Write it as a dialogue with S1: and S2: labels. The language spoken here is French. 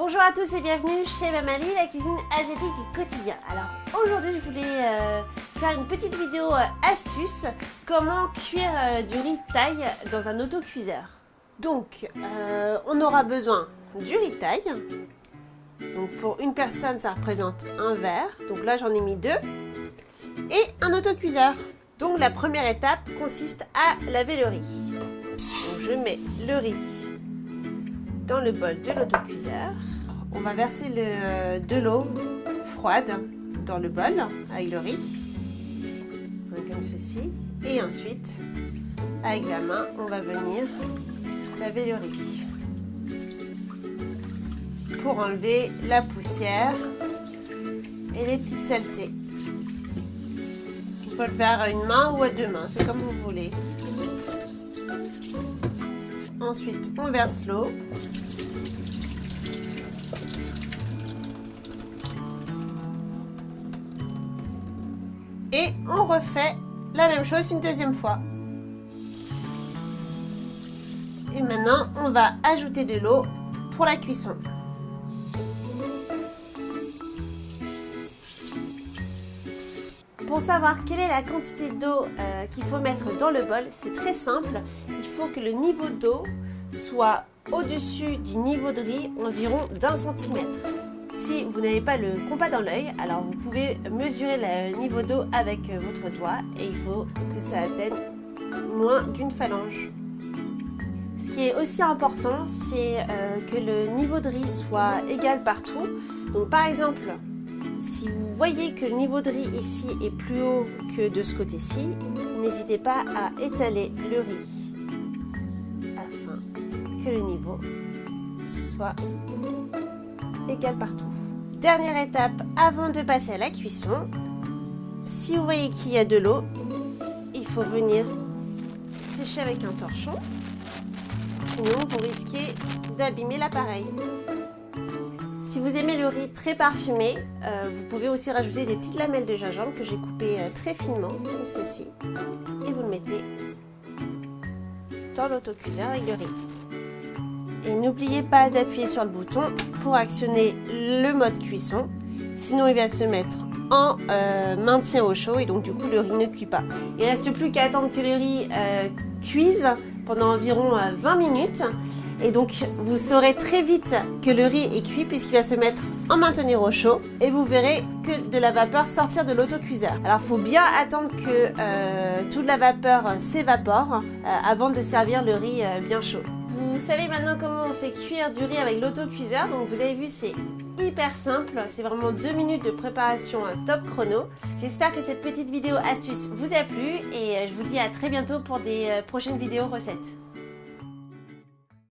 S1: Bonjour à tous et bienvenue chez Mamali, la cuisine asiatique du quotidien. Alors aujourd'hui je voulais faire une petite vidéo astuce, comment cuire du riz thaï dans un autocuiseur. Donc on aura besoin du riz thaï. Donc pour une personne ça représente un verre, donc là j'en ai mis 2. Et un autocuiseur. Donc la première étape consiste à laver le riz. Donc je mets le riz dans le bol de l'autocuiseur. On va verser de l'eau froide dans le bol avec le riz, comme ceci. Et ensuite, avec la main, on va venir laver le riz pour enlever la poussière et les petites saletés. On peut le faire à une main ou à 2 mains, c'est comme vous voulez. Ensuite, on verse l'eau. Et on refait la même chose une deuxième fois. Et maintenant, on va ajouter de l'eau pour la cuisson. Pour savoir quelle est la quantité d'eau qu'il faut mettre dans le bol, c'est très simple. Il faut que le niveau d'eau soit au-dessus du niveau de riz environ d'1 centimètre. Si vous n'avez pas le compas dans l'œil, alors vous pouvez mesurer le niveau d'eau avec votre doigt et il faut que ça atteigne moins d'une phalange. Ce qui est aussi important, c'est que le niveau de riz soit égal partout. Donc par exemple, si vous voyez que le niveau de riz ici est plus haut que de ce côté-ci, n'hésitez pas à étaler le riz afin que le niveau soit égal partout. Dernière étape avant de passer à la cuisson, si vous voyez qu'il y a de l'eau, il faut venir sécher avec un torchon, sinon vous risquez d'abîmer l'appareil. Si vous aimez le riz très parfumé, vous pouvez aussi rajouter des petites lamelles de gingembre que j'ai coupées très finement, comme ceci, et vous le mettez dans l'autocuiseur avec le riz. Et n'oubliez pas d'appuyer sur le bouton pour actionner le mode cuisson, sinon il va se mettre en maintien au chaud et donc du coup le riz ne cuit pas. Il ne reste plus qu'à attendre que le riz cuise pendant environ 20 minutes et donc vous saurez très vite que le riz est cuit puisqu'il va se mettre en maintenir au chaud et vous verrez que de la vapeur sortir de l'autocuiseur. Alors il faut bien attendre que toute la vapeur s'évapore avant de servir le riz bien chaud. Vous savez maintenant comment on fait cuire du riz avec l'autocuiseur, donc vous avez vu c'est hyper simple, c'est vraiment 2 minutes de préparation top chrono. J'espère que cette petite vidéo astuce vous a plu et je vous dis à très bientôt pour des prochaines vidéos recettes.